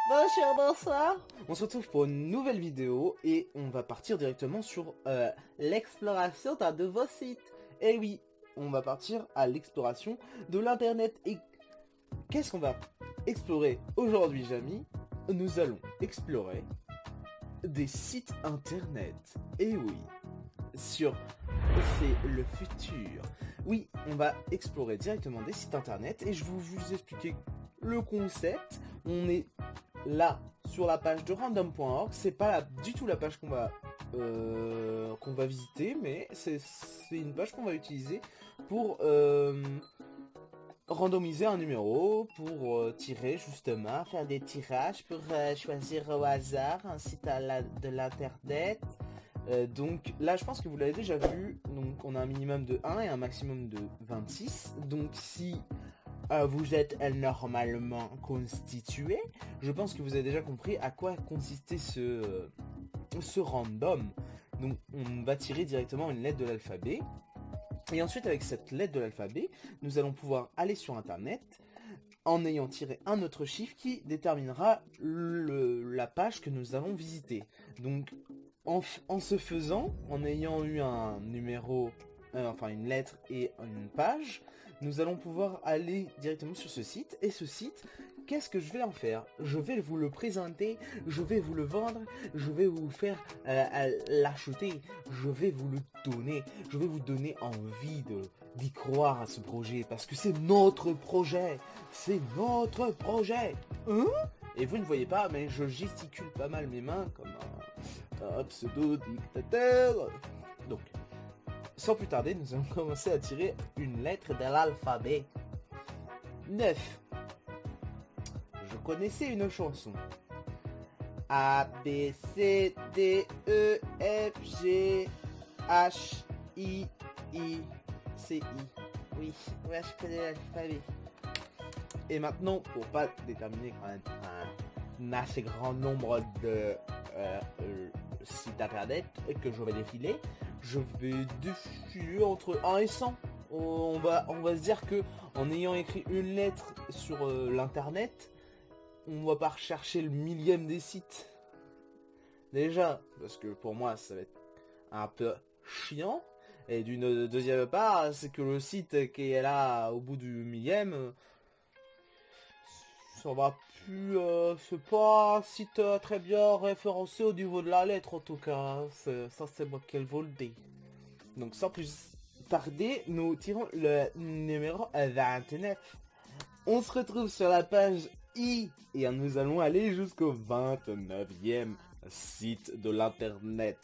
Bonjour, bonsoir. On se retrouve pour une nouvelle vidéo et on va partir directement sur l'exploration d'un nouveau site. Et oui, on va partir à l'exploration de l'internet. Et qu'est-ce qu'on va explorer aujourd'hui, Jamy? Nous allons explorer des sites internet. Et oui, c'est le futur. Oui, on va explorer directement des sites internet et je vais vous expliquer le concept. On est là sur la page de random.org. C'est pas du tout la page qu'on va visiter, mais c'est une page qu'on va utiliser pour randomiser un numéro, pour tirer justement, faire des tirages, pour choisir au hasard un site de l'internet. Donc là je pense que vous l'avez déjà vu, donc on a un minimum de 1 et un maximum de 26. Donc si vous êtes normalement constitué, je pense que vous avez déjà compris à quoi consistait ce random. Donc on va tirer directement une lettre de l'alphabet. Et ensuite avec cette lettre de l'alphabet, nous allons pouvoir aller sur internet en ayant tiré un autre chiffre qui déterminera la page que nous allons visiter. Donc en ce faisant, en ayant eu un numéro, enfin une lettre et une page, nous allons pouvoir aller directement sur ce site. Et ce site, qu'est-ce que je vais en faire? Je vais vous le présenter, je vais vous le vendre, je vais vous faire l'acheter, je vais vous le donner, je vais vous donner envie d'y croire à ce projet, parce que c'est notre projet, hein? Et vous ne voyez pas, mais je gesticule pas mal mes mains comme un pseudo-dictateur. Donc, sans plus tarder, nous allons commencer à tirer une lettre de l'alphabet. 9. Je connaissais une chanson. A, B, C, D, E, F, G, H, I, C, I. Oui, ouais, je connais l'alphabet. Et maintenant, pour pas déterminer quand même un assez grand nombre de sites internet que je vais défiler, je vais défiler entre 1 et 100. On va se dire que en ayant écrit une lettre sur l'internet, on va pas rechercher le millième des sites. Déjà, parce que pour moi ça va être un peu chiant. Et d'une deuxième part, c'est que le site qui est là au bout du millième, ça va plus, c'est pas un site très bien référencé au niveau de la lettre en tout cas. Ça c'est moi qui le dis. Donc sans plus tarder, nous tirons le numéro 29. On se retrouve sur la page I et nous allons aller jusqu'au 29e site de l'internet.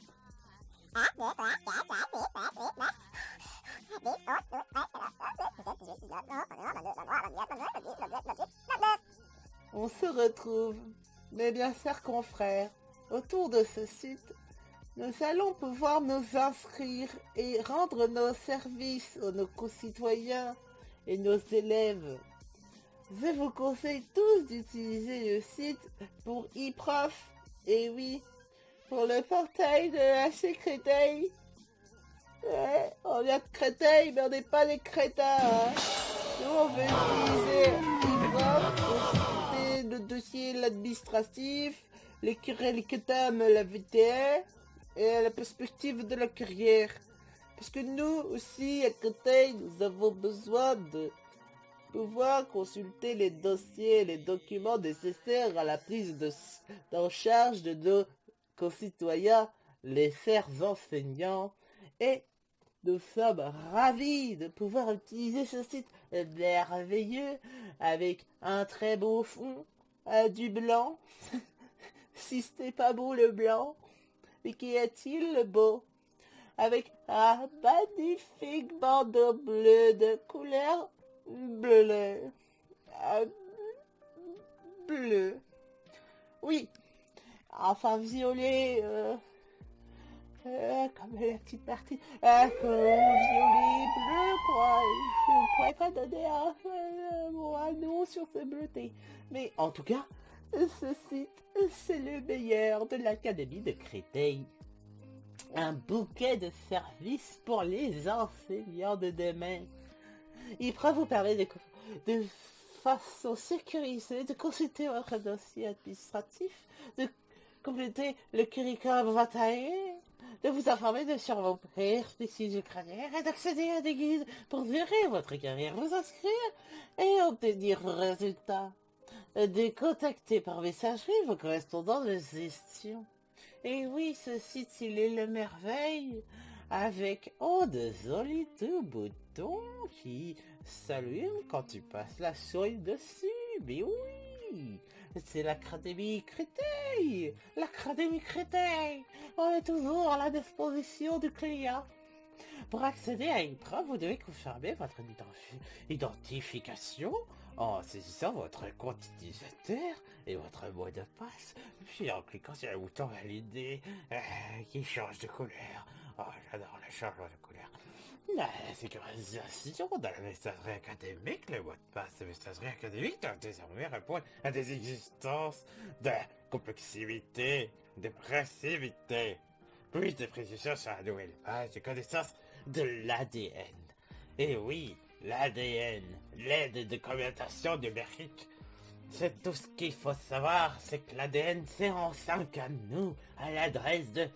On se retrouve, mes bien chers confrères, autour de ce site. Nous allons pouvoir nous inscrire et rendre nos services à nos concitoyens et nos élèves. Je vous conseille tous d'utiliser le site pour e-prof. Et oui, pour le portail de la Créteil. Ouais, on vient de Créteil, mais on n'est pas des crétins. Hein. Nous, on veut utiliser e-prof pour traiter le dossier l'administratif, les curriculum, la VTR et la perspective de la carrière. Parce que nous aussi, à Créteil, nous avons besoin de pouvoir consulter les dossiers, les documents nécessaires à la prise en charge de nos concitoyens, les chers enseignants, et nous sommes ravis de pouvoir utiliser ce site merveilleux avec un très beau fond, du blanc. Si c'était pas beau le blanc, mais qu'y a-t-il le beau? Avec un magnifique bandeau bleu de couleur bleu. Bleu. Oui. Enfin violet. Comme la petite partie. Violet bleu quoi. Je ne pourrais pas donner un nom sur ce bleuté. Mais en tout cas, ce site, c'est le meilleur de l'Académie de Créteil. Un bouquet de services pour les enseignants de demain. IPROF vous permet de façon sécurisée de consulter votre dossier administratif, de compléter le curriculum vitae, de vous informer sur vos perspectives de carrière et d'accéder à des guides pour gérer votre carrière, vous inscrire et obtenir vos résultats. De contacter par messagerie vos correspondants de gestion. Et oui, ce site, il est le merveille, avec de jolis deux boutons qui s'allument quand tu passes la souris dessus. Mais oui, c'est l'Académie Créteil. L'Académie Créteil. On est toujours à la disposition du client. Pour accéder à IPROF, vous devez confirmer votre identification en saisissant votre compte utilisateur et votre mot de passe, puis en cliquant sur le bouton valider qui change de couleur. Oh, j'adore le changement de couleur. La sécurisation de la messagerie académique, le mot de passe de messagerie académique doit désormais répondre à des exigences de complexité, de précivité. Plus de précision sur la nouvelle page de connaissance de l'ADN. Et oui, l'ADN, l'aide de communication numérique. C'est tout ce qu'il faut savoir, c'est que l'ADN c'est en 5 canaux à l'adresse de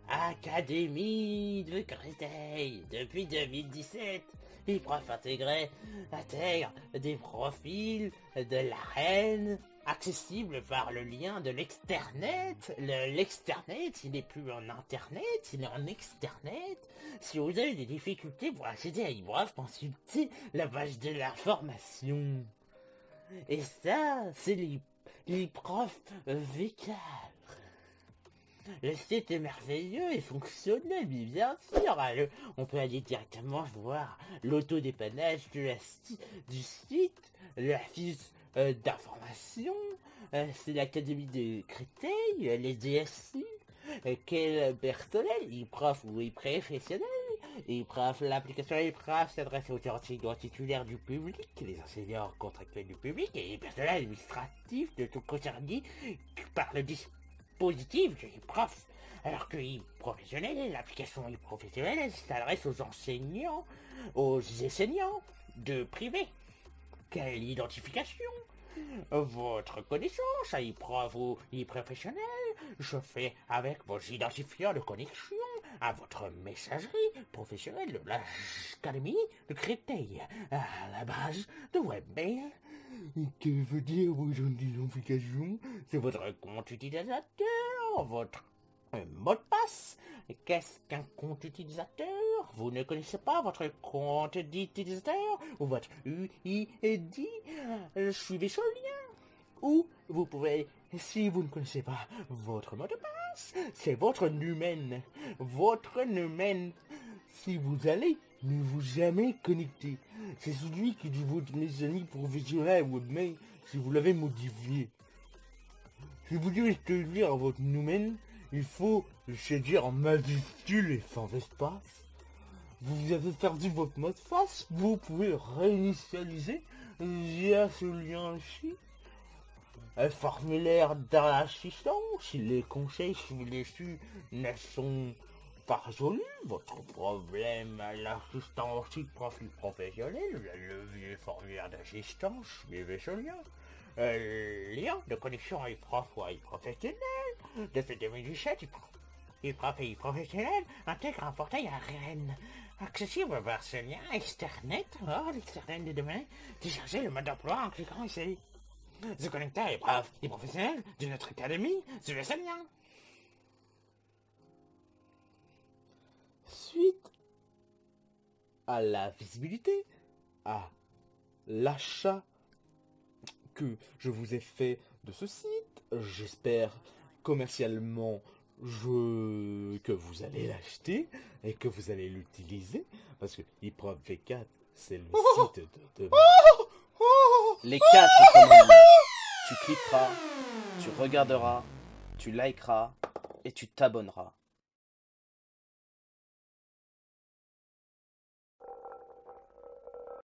Académie de Créteil. Depuis 2017, IPROF intègre des profils de l'ARN accessibles par le lien de l'externet. L'externet, il n'est plus en internet, il est en externet. Si vous avez des difficultés pour accéder à IPROF, consultez la page de l'information. Et ça, c'est l'IPROF V4. Le site est merveilleux et fonctionnel, mais bien sûr, on peut aller directement voir l'autodépannage du site, la fiche d'information, c'est l'Académie de Créteil, les DSI, quel personnel, IPROF ou professionnel. IPROF, l'application IPROF s'adresse aux enseignants titulaires du public, les enseignants contractuels du public et les personnels administratifs de tout concernés par le dispositif de IPROF. Alors que professionnel, l'application professionnelle s'adresse aux enseignants de privé. Quelle identification? Votre connaissance à IPROF ou professionnel, je fais avec vos identifiants de connexion à votre messagerie professionnelle de l'Académie de Créteil, à la base de webmail. Que veut dire vos identifications? C'est votre compte utilisateur, votre mot de passe. Qu'est-ce qu'un compte utilisateur? Vous ne connaissez pas votre compte d'utilisateur ou votre UID? Suivez ce lien. Ou vous pouvez, si vous ne connaissez pas votre mot de passe, c'est votre numen. Votre numen. Si vous allez ne vous jamais connecter, c'est celui qui dit votre messagerie professionnelle webmail si vous l'avez modifié. Si vous devez lire votre numen, il faut le saisir en majuscule et sans espace. Vous avez perdu votre mot de passe, vous pouvez réinitialiser via ce lien-ci. Un formulaire d'assistance, si les conseils dessus ne sont pas résolus, votre problème à l'assistance profil professionnel, le vieux formulaire d'assistance, suivez ce lien. Lien de connexion à IPROF ou à professionnel. Depuis 2017, IPROF et professionnel intègrent un portail à Rennes. Accessible vers ce lien externet, l'externet de demain, téléchargez le mode d'emploi en cliquant ici. Se connecter à IPROF et professionnels de notre académie, suivez ce lien. Suite à la visibilité, à l'achat que je vous ai fait de ce site, j'espère commercialement que vous allez l'acheter et que vous allez l'utiliser, parce que IPROF V4 c'est le site de demain. Les 4 commandements. Tu cliqueras, tu regarderas, tu likeras et tu t'abonneras.